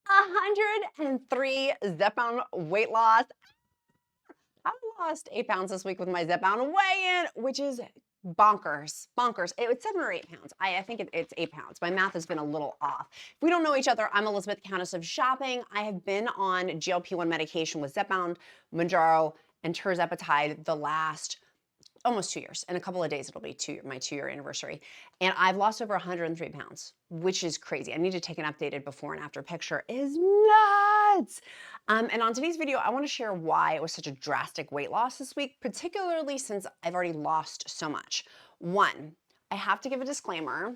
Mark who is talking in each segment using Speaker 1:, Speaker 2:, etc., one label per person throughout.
Speaker 1: 103 Zepbound weight loss. I lost 8 pounds this week with my Zepbound weigh-in, which is bonkers, bonkers. It's 7 or 8 pounds. I think it's 8 pounds. My math has been a little off. If we don't know each other, I'm Elizabeth, Countess of Shopping. I have been on GLP-1 medication with Zepbound, Mounjaro, and TIRZEPATIDE the last almost 2 years. In a couple of days, it'll be my 2-year anniversary. And I've lost over 103 pounds, which is crazy. I need to take an updated before and after picture. It is nuts. And on today's video, I want to share why it was such a drastic weight loss this week, particularly since I've already lost so much. One, I have to give a disclaimer.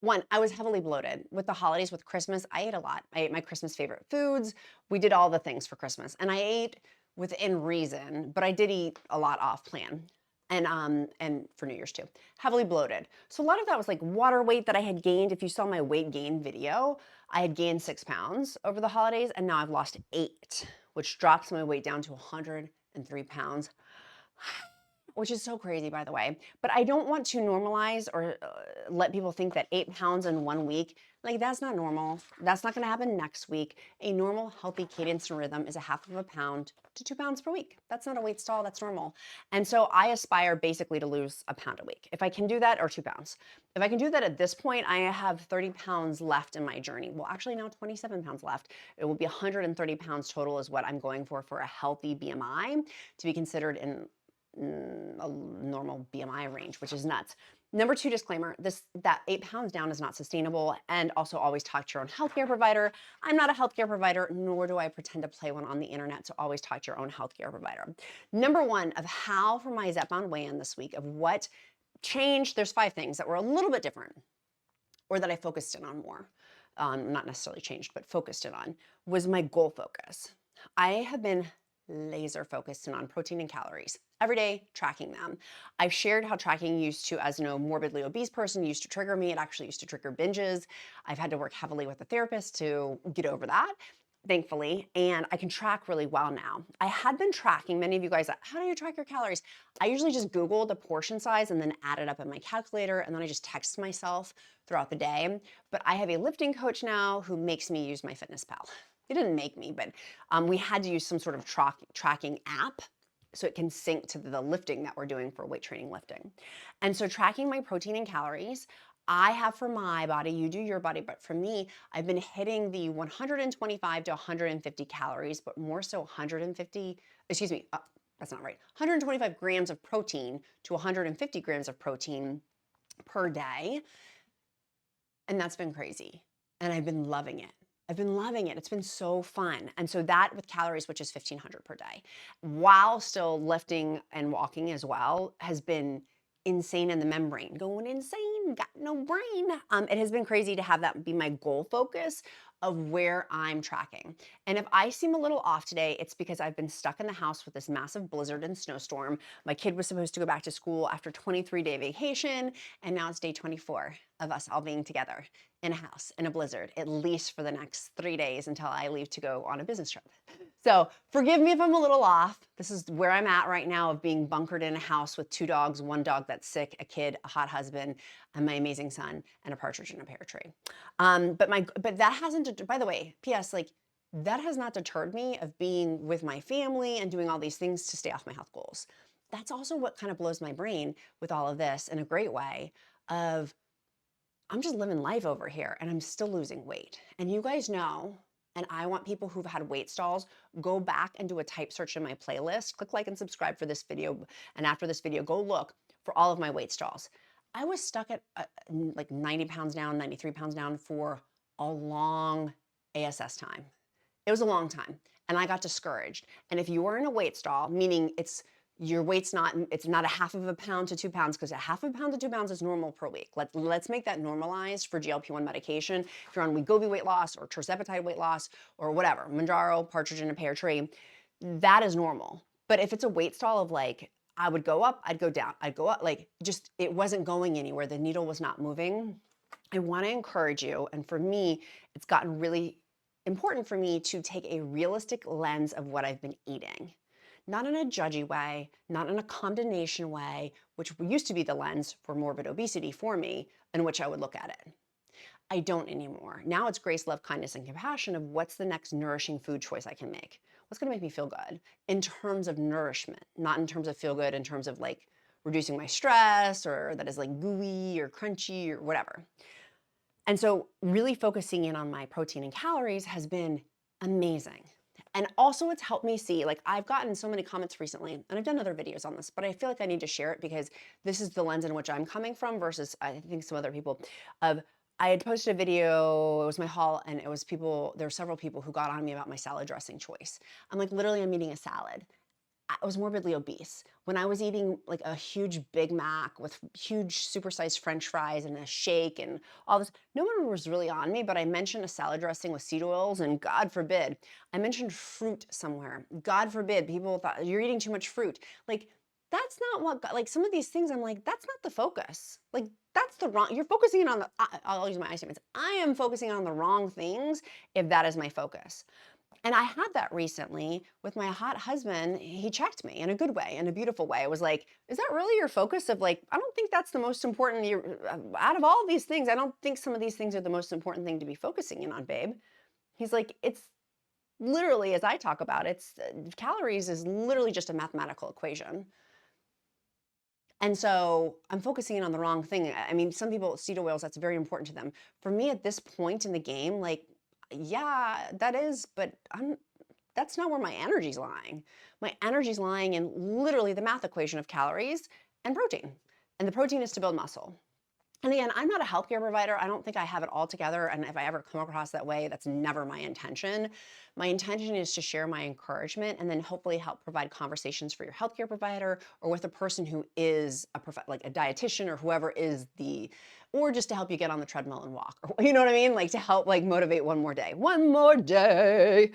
Speaker 1: One, I was heavily bloated. With the holidays, with Christmas, I ate a lot. I ate my Christmas favorite foods. We did all the things for Christmas. And I ate within reason, but I did eat a lot off plan. And for New Year's too. Heavily bloated. So a lot of that was like water weight that I had gained. If you saw my weight gain video, I had gained 6 pounds over the holidays, and now I've lost 8, which drops my weight down to 103 pounds. Which is so crazy, by the way. But I don't want to normalize or let people think that 8 pounds in 1 week, like that's not normal. That's not gonna happen next week. A normal, healthy cadence and rhythm is a half of a pound to 2 pounds per week. That's not a weight stall, that's normal. And so I aspire basically to lose a pound a week. If I can do that, or 2 pounds. If I can do that at this point, I have 30 pounds left in my journey. Well, actually now 27 pounds left. It will be 130 pounds total is what I'm going for a healthy BMI to be considered in a normal BMI range, which is nuts. Number 2 disclaimer, that 8 pounds down is not sustainable, and also always talk to your own healthcare provider. I'm not a healthcare provider, nor do I pretend to play one on the internet, so always talk to your own healthcare provider. Number 1 of how for my Zepbound weigh-in this week of what changed, there's 5 things that were a little bit different or that I focused in on more, not necessarily changed, but focused in on, was my goal focus. I have been laser focused in on protein and calories every day, tracking them. I've shared how tracking used to, as a morbidly obese person, used to trigger me. It actually used to trigger binges. I've had to work heavily with a therapist to get over that, thankfully, and I can track really well now. I had been tracking, many of you guys, how do you track your calories? I usually just Google the portion size and then add it up in my calculator, and then I just text myself throughout the day. But I have a lifting coach now who makes me use my FitnessPal. He didn't make me, but we had to use some sort of tracking app so it can sync to the lifting that we're doing for weight training lifting. And so tracking my protein and calories, I have for my body, you do your body, but for me, I've been hitting the 125 to 150 calories, but more so 150, excuse me, that's not right, 125 grams of protein to 150 grams of protein per day. And that's been crazy. And I've been loving it. I've been loving it. It's been so fun. And so that with calories, which is 1,500 per day, while still lifting and walking as well, has been insane in the membrane. Going insane, got no brain. It has been crazy to have that be my goal focus of where I'm tracking. And if I seem a little off today, it's because I've been stuck in the house with this massive blizzard and snowstorm. My kid was supposed to go back to school after 23-day vacation, and now it's day 24 of us all being together in a house in a blizzard, at least for the next 3 days until I leave to go on a business trip. So forgive me if I'm a little off. This is where I'm at right now of being bunkered in a house with 2 dogs, 1 dog that's sick, a kid, a hot husband, and my amazing son, and a partridge in a pear tree. But that hasn't, by the way, P.S. like that has not deterred me of being with my family and doing all these things to stay off my health goals. That's also what kind of blows my brain with all of this in a great way of I'm just living life over here and I'm still losing weight. And you guys know, and I want people who've had weight stalls, go back and do a type search in my playlist. Click like and subscribe for this video. And after this video, go look for all of my weight stalls. I was stuck at like 90 pounds down, 93 pounds down for a long ASS time. It was a long time. And I got discouraged. And if you are in a weight stall, meaning your weight's it's not a half of a pound to 2 pounds, because a half of a pound to 2 pounds is normal per week. Let's make that normalized for GLP-1 medication. If you're on WEGOVY weight loss or TIRZEPATIDE weight loss or whatever, Mounjaro, partridge in a pear tree, that is normal. But if it's a weight stall of like, I would go up, I'd go down, I'd go up, like just, it wasn't going anywhere. The needle was not moving. I want to encourage you. And for me, it's gotten really important for me to take a realistic lens of what I've been eating. Not in a judgy way, not in a condemnation way, which used to be the lens for morbid obesity for me, in which I would look at it. I don't anymore. Now it's grace, love, kindness, and compassion of what's the next nourishing food choice I can make? What's gonna make me feel good in terms of nourishment, not in terms of feel good, in terms of like reducing my stress or that is like gooey or crunchy or whatever. And so really focusing in on my protein and calories has been amazing. And also it's helped me see, like I've gotten so many comments recently, and I've done other videos on this, but I feel like I need to share it because this is the lens in which I'm coming from versus I think some other people of I had posted a video, it was my haul, and it was people, there were several people who got on me about my salad dressing choice. I'm like, literally, I'm eating a salad. I was morbidly obese. When I was eating like a huge Big Mac with huge supersized French fries and a shake and all this, no one was really on me, but I mentioned a salad dressing with seed oils and God forbid, I mentioned fruit somewhere. God forbid, people thought you're eating too much fruit. Like that's not what, like some of these things I'm like, that's not the focus. Like that's the wrong, you're focusing on the, I'll use my eye statements. I am focusing on the wrong things if that is my focus. And I had that recently with my hot husband. He checked me in a good way, in a beautiful way. It was like, is that really your focus of like, I don't think that's the most important, out of all these things, I don't think some of these things are the most important thing to be focusing in on, babe. He's like, it's literally, as I talk about, it's calories is literally just a mathematical equation. And so I'm focusing in on the wrong thing. I mean, some people, seed oils, that's very important to them. For me at this point in the game, like, yeah, that is, but that's not where my energy's lying. My energy's lying in literally the math equation of calories and protein. And the protein is to build muscle. And again, I'm not a healthcare provider. I don't think I have it all together. And if I ever come across that way, that's never my intention. My intention is to share my encouragement and then hopefully help provide conversations for your healthcare provider or with a person who is like a dietitian or whoever is or just to help you get on the treadmill and walk. Or, you know what I mean? Like to help like motivate one more day. One more day.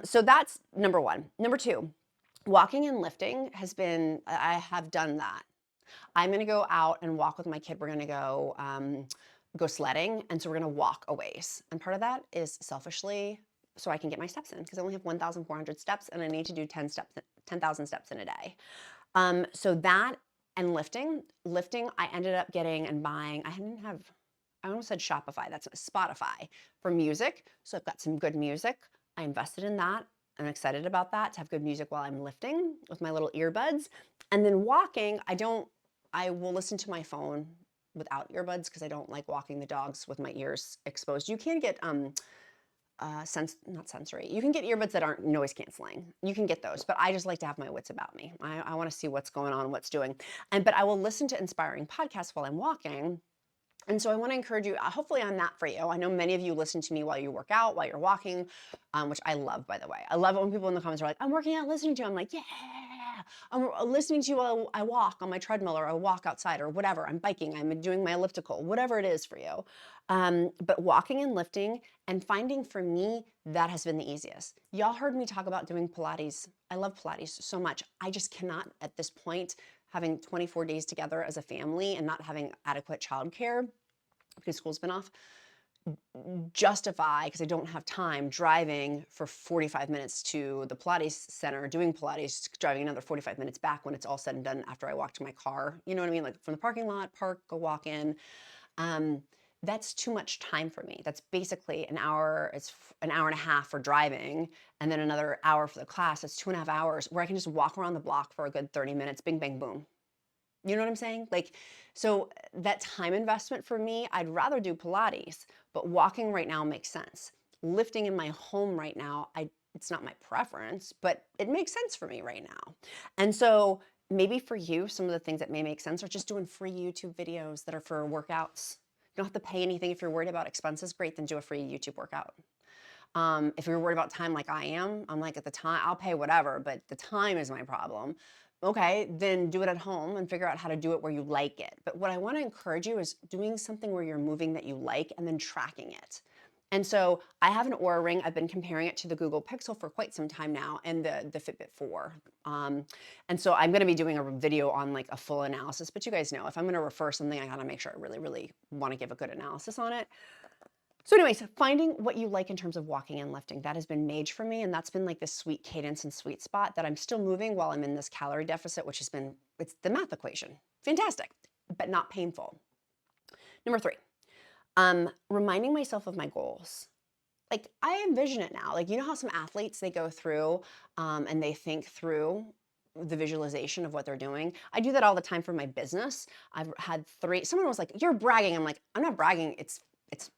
Speaker 1: So that's number one. Number two, walking and lifting has been, I have done that. I'm gonna go out and walk with my kid. We're gonna go sledding, and so we're gonna walk a ways. And part of that is selfishly so I can get my steps in because I only have 1,400 steps, and I need to do 10,000 steps in a day. So that and lifting, I ended up getting and buying. I almost said Shopify. That's Spotify for music. So I've got some good music. I invested in that. I'm excited about that to have good music while I'm lifting with my little earbuds. And then walking, I will listen to my phone without earbuds because I don't like walking the dogs with my ears exposed. You can get not sensory. You can get earbuds that aren't noise canceling. You can get those, but I just like to have my wits about me. I want to see what's going on, what's doing. But I will listen to inspiring podcasts while I'm walking. And so I want to encourage you, hopefully I'm that for you. I know many of you listen to me while you work out, while you're walking, which I love, by the way. I love it when people in the comments are like, I'm working out listening to you. I'm like, yeah, I'm listening to you while I walk on my treadmill or I walk outside or whatever. I'm biking, I'm doing my elliptical, whatever it is for you. But walking and lifting and finding for me, that has been the easiest. Y'all heard me talk about doing Pilates. I love Pilates so much. I just cannot at this point, having 24 days together as a family and not having adequate childcare because school's been off, justify, because I don't have time, driving for 45 minutes to the Pilates center, doing Pilates, driving another 45 minutes back when it's all said and done after I walk to my car. You know what I mean? Like from the parking lot, park, go walk in. That's too much time for me. That's basically an hour. It's an hour and a half for driving and then another hour for the class. It's 2.5 hours where I can just walk around the block for a good 30 minutes, bing, bang, boom. You know what I'm saying? Like, so that time investment for me, I'd rather do Pilates, but walking right now makes sense. Lifting in my home right now, it's not my preference, but it makes sense for me right now. And so maybe for you, some of the things that may make sense are just doing free YouTube videos that are for workouts. You don't have to pay anything. If you're worried about expenses, great, then do a free YouTube workout. If you're worried about time like I am, I'm like at the time, I'll pay whatever, but the time is my problem. Okay, then do it at home and figure out how to do it where you like it. But what I want to encourage you is doing something where you're moving that you like and then tracking it. And so I have an Oura Ring. I've been comparing it to the Google Pixel for quite some time now and the Fitbit 4. And so I'm going to be doing a video on like a full analysis, but you guys know if I'm going to refer something, I got to make sure I really, really want to give a good analysis on it. So anyways, finding what you like in terms of walking and lifting, that has been made for me. And that's been like this sweet cadence and sweet spot that I'm still moving while I'm in this calorie deficit, which has been, it's the math equation. Fantastic, but not painful. Number three, Reminding myself of my goals. Like, I envision it now. Like, you know how some athletes, they go through, and they think through the visualization of what they're doing? I do that all the time for my business. I've had 3 someone was like, "You're bragging." I'm like, "I'm not bragging. It's it's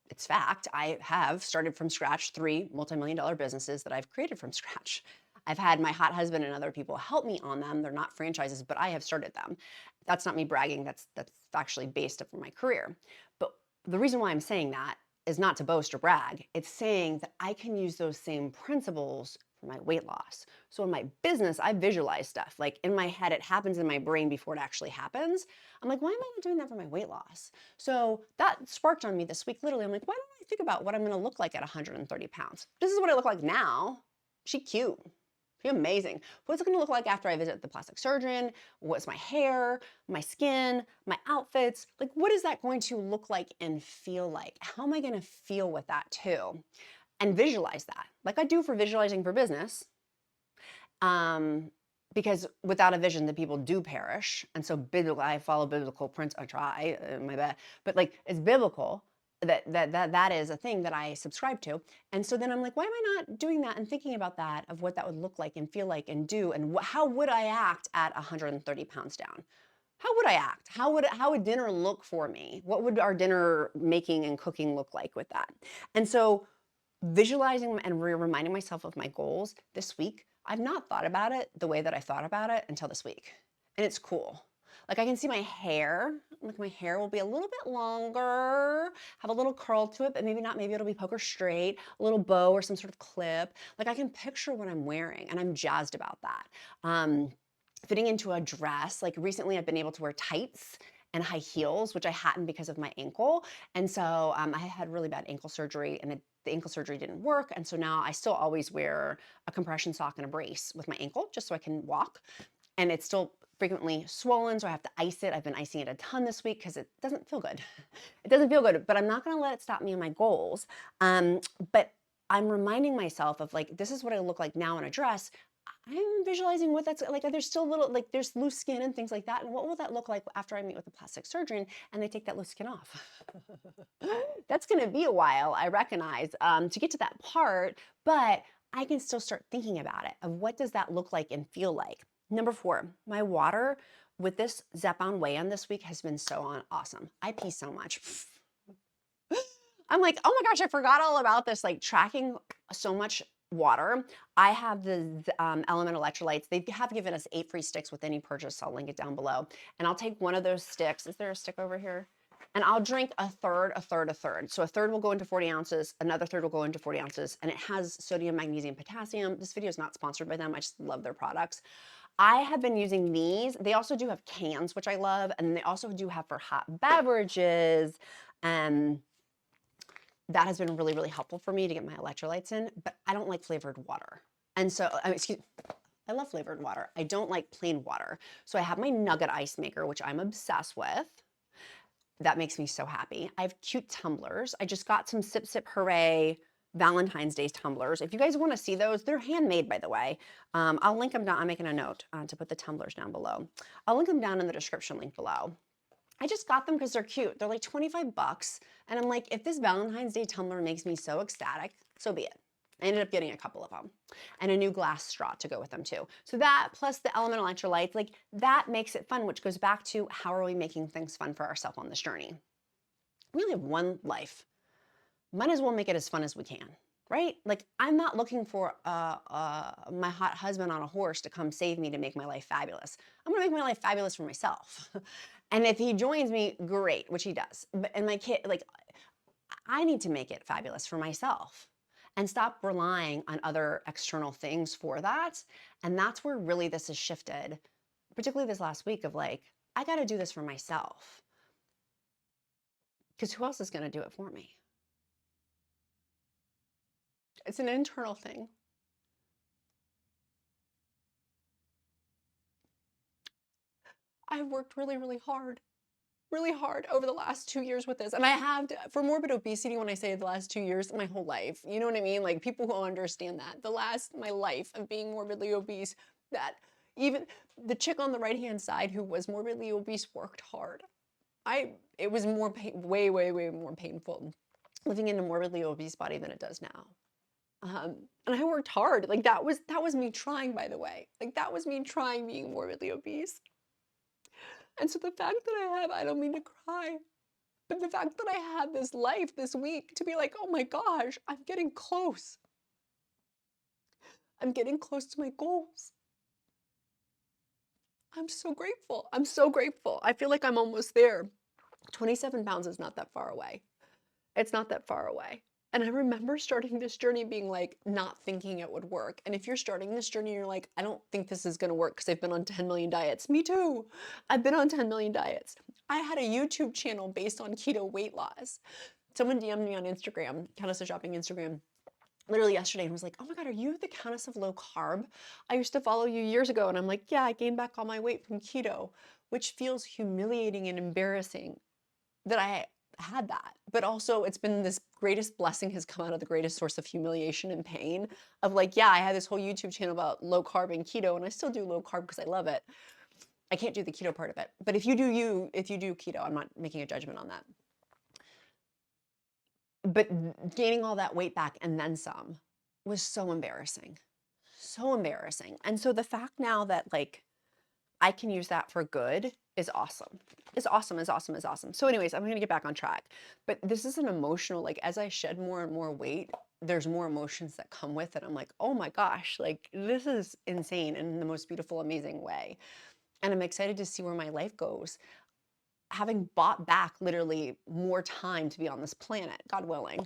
Speaker 1: it's fact. I have started from scratch 3 multi-million-dollar businesses that I've created from scratch. I've had my hot husband and other people help me on them. They're not franchises, but I have started them. That's not me bragging. That's actually based upon my career. But the reason why I'm saying that is not to boast or brag. It's saying that I can use those same principles for my weight loss. So in my business, I visualize stuff. Like in my head, it happens in my brain before it actually happens. I'm like, why am I not doing that for my weight loss? So that sparked on me this week. Literally, I'm like, why don't I think about what I'm going to look like at 130 pounds? This is what I look like now. She cute. She's amazing. What's it going to look like after I visit the plastic surgeon? What's my hair, my skin, my outfits? Like, what is that going to look like and feel like? How am I going to feel with that too? And visualize that, like I do for visualizing for business. Because without a vision, the people do perish. And so biblical, I follow biblical principles. I try my best, but like it's biblical that is a thing that I subscribe to. And so then I'm like, why am I not doing that and thinking about that of what that would look like and feel like and do and how would I act at 130 pounds down? How would I act? How would dinner look for me? What would our dinner making and cooking look like with that? And so visualizing and reminding myself of my goals this week, I've not thought about it the way that I thought about it until this week. And it's cool. Like I can see my hair, like my hair will be a little bit longer, have a little curl to it, but maybe not, maybe it'll be poker straight, a little bow or some sort of clip. Like I can picture what I'm wearing and I'm jazzed about that. Fitting into a dress, like recently I've been able to wear tights and high heels, which I hadn't because of my ankle. And so I had really bad ankle surgery and the ankle surgery didn't work. And so now I still always wear a compression sock and a brace with my ankle just so I can walk. And it's still frequently swollen, so I have to ice it. I've been icing it a ton this week because it doesn't feel good. It doesn't feel good, but I'm not gonna let it stop me in my goals. But I'm reminding myself of like, this is what I look like now in a dress. I'm visualizing what that's like. There's still little, like there's loose skin and things like that. And what will that look like after I meet with a plastic surgeon and they take that loose skin off? That's going to be a while, I recognize, to get to that part, but I can still start thinking about it of what does that look like and feel like. Number 4, my water with this Zepbound weigh-in this week has been so awesome. I pee so much. I'm like, oh my gosh, I forgot all about this, like tracking so much water. I have the LMNT electrolytes. They have given us 8 free sticks with any purchase. I'll link it down below. And I'll take one of those sticks. Is there a stick over here? And I'll drink a third, a third, a third. So a third will go into 40 ounces, another third will go into 40 ounces, and it has sodium, magnesium, potassium. This video is not sponsored by them. I just love their products. I have been using these. They also do have cans, which I love, and they also do have for hot beverages. That has been really, really helpful for me to get my electrolytes in, but I don't like flavored water. And so, I love flavored water. I don't like plain water. So I have my nugget ice maker, which I'm obsessed with. That makes me so happy. I have cute tumblers. I just got some Sip Sip Hooray Valentine's Day tumblers. If you guys want to see those, they're handmade, by the way. I'll link them down. I'm making a note to put the tumblers down below. I'll link them down in the description link below. I just got them because they're cute. They're like 25 bucks. And I'm like, if this Valentine's Day tumbler makes me so ecstatic, so be it. I ended up getting a couple of them and a new glass straw to go with them too. So that plus the LMNT electrolytes, like that makes it fun, which goes back to how are we making things fun for ourselves on this journey? We only have one life. Might as well make it as fun as we can, right? Like I'm not looking for my hot husband on a horse to come save me to make my life fabulous. I'm gonna make my life fabulous for myself. And if he joins me, great, which he does. But and my kid, like I need to make it fabulous for myself and stop relying on other external things for that. And that's where really this has shifted, particularly this last week of like, I gotta do this for myself. Because who else is gonna do it for me? It's an internal thing. I've worked really, really hard over the last 2 years with this. And I have, for morbid obesity, when I say the last 2 years, my whole life, you know what I mean? Like people who understand that, my life of being morbidly obese, that even the chick on the right-hand side who was morbidly obese worked hard. it was more way, way, way more painful living in a morbidly obese body than it does now. And I worked hard. Like that was me trying, by the way. Like that was me trying being morbidly obese. And so the fact that I don't mean to cry, but the fact that I had this life this week to be like, oh my gosh, I'm getting close. I'm getting close to my goals. I'm so grateful. I'm so grateful. I feel like I'm almost there. 27 pounds is not that far away. It's not that far away. And I remember starting this journey being like, not thinking it would work. And if you're starting this journey, you're like, I don't think this is going to work because I've been on 10 million diets. Me too. I've been on 10 million diets. I had a YouTube channel based on keto weight loss. Someone DM'd me on Instagram, Countess of Shopping Instagram, literally yesterday and was like, oh my God, are you the Countess of Low Carb? I used to follow you years ago. And I'm like, yeah, I gained back all my weight from keto, which feels humiliating and embarrassing that I had that. But also it's been this greatest blessing has come out of the greatest source of humiliation and pain of like, yeah, I had this whole YouTube channel about low carb and keto, and I still do low carb because I love it. I can't do the keto part of it. But if you do keto, I'm not making a judgment on that. But gaining all that weight back and then some was so embarrassing. So embarrassing. And so the fact now that like I can use that for good is awesome. Is awesome, is awesome, is awesome. So anyways, I'm gonna get back on track. But this is an emotional, like as I shed more and more weight, there's more emotions that come with it. I'm like, oh my gosh, like this is insane in the most beautiful, amazing way. And I'm excited to see where my life goes. Having bought back literally more time to be on this planet, God willing.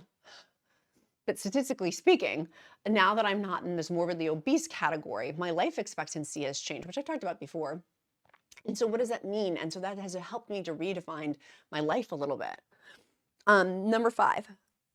Speaker 1: But statistically speaking, now that I'm not in this morbidly obese category, my life expectancy has changed, which I talked about before. And so what does that mean? And so that has helped me to redefine my life a little bit. Number 5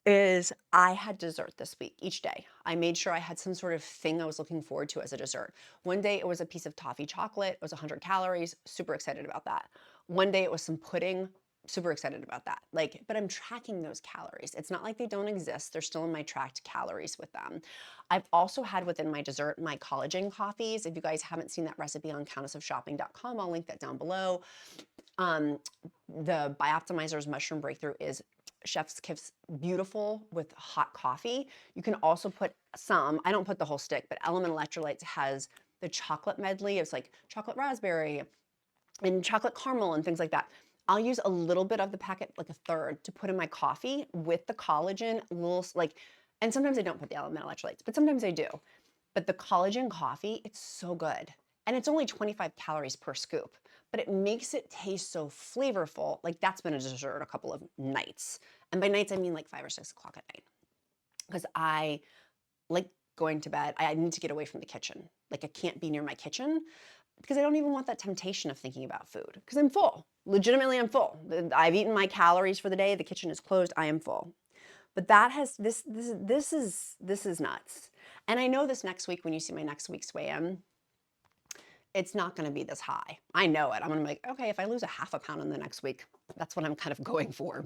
Speaker 1: is I had dessert this week, each day. I made sure I had some sort of thing I was looking forward to as a dessert. One day it was a piece of toffee chocolate. It was 100 calories. Super excited about that. One day it was some pudding. Super excited about that. Like, but I'm tracking those calories. It's not like they don't exist. They're still in my tracked calories with them. I've also had within my dessert my collagen coffees. If you guys haven't seen that recipe on countessofshopping.com, I'll link that down below. The Bioptimizer's Mushroom Breakthrough is chef's kiss, beautiful with hot coffee. You can also put some, I don't put the whole stick, but Electrolytes has the chocolate medley. It's like chocolate raspberry and chocolate caramel and things like that. I'll use a little bit of the packet, like a third, to put in my coffee with the collagen, little like, and sometimes I don't put the Electrolytes, but sometimes I do. But the collagen coffee, it's so good. And it's only 25 calories per scoop, but it makes it taste so flavorful. Like that's been a dessert a couple of nights. And by nights, I mean like 5 or 6 o'clock at night. Because I like going to bed. I need to get away from the kitchen. Like I can't be near my kitchen because I don't even want that temptation of thinking about food because I'm full. Legitimately, I'm full. I've eaten my calories for the day. The kitchen is closed. I am full. But that has this is nuts. And I know this next week when you see my next week's weigh-in, it's not going to be this high. I know it. I'm going to be like, okay, if I lose a half a pound in the next week, that's what I'm kind of going for.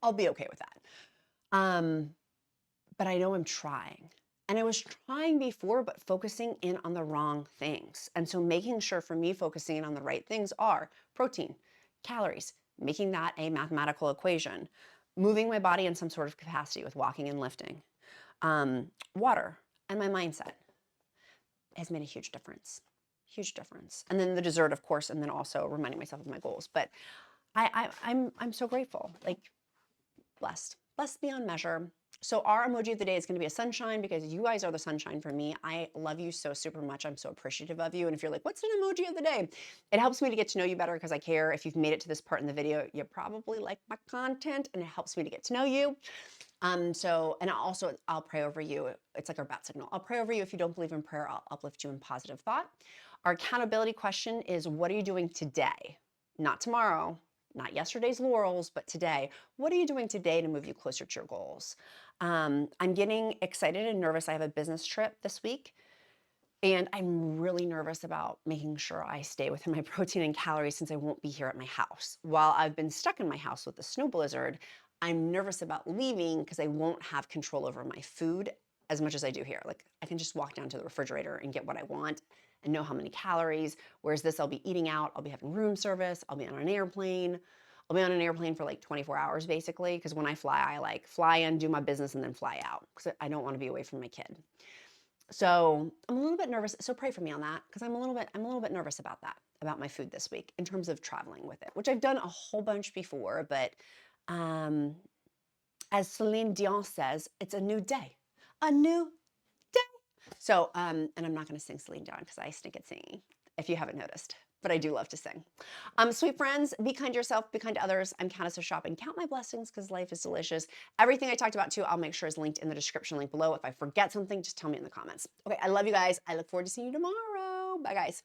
Speaker 1: I'll be okay with that. But I know I'm trying. And I was trying before, but focusing in on the wrong things. And so making sure for me, focusing in on the right things are protein, calories, making that a mathematical equation, moving my body in some sort of capacity with walking and lifting, water, and my mindset has made a huge difference. Huge difference. And then the dessert, of course, and then also reminding myself of my goals. But I'm so grateful, like blessed beyond measure. So our emoji of the day is going to be a sunshine because you guys are the sunshine for me. I love you so super much. I'm so appreciative of you. And if you're like, what's an emoji of the day? It helps me to get to know you better because I care. If you've made it to this part in the video, you probably like my content and it helps me to get to know you. And I'll pray over you. It's like our bat signal. I'll pray over you. If you don't believe in prayer, I'll uplift you in positive thought. Our accountability question is, what are you doing today? Not tomorrow, not yesterday's laurels, but today. What are you doing today to move you closer to your goals? I'm getting excited and nervous. I have a business trip this week, and I'm really nervous about making sure I stay within my protein and calories since I won't be here at my house. While I've been stuck in my house with the snow blizzard, I'm nervous about leaving because I won't have control over my food as much as I do here. Like I can just walk down to the refrigerator and get what I want and know how many calories. Whereas this, I'll be eating out, I'll be having room service, I'll be on an airplane. I'll be on an airplane for like 24 hours basically, because when I fly, I like fly in, do my business, and then fly out because I don't want to be away from my kid. So I'm a little bit nervous. So pray for me on that because I'm a little bit nervous about that, about my food this week in terms of traveling with it, which I've done a whole bunch before. But um, as Celine Dion says, it's a new day, a new day. So, and I'm not going to sing Celine Dion because I stink at singing, if you haven't noticed. But I do love to sing. Sweet friends, be kind to yourself, be kind to others. I'm Countess of Shopping. Count my blessings because life is delicious. Everything I talked about too, I'll make sure is linked in the description link below. If I forget something, just tell me in the comments. Okay, I love you guys. I look forward to seeing you tomorrow. Bye, guys.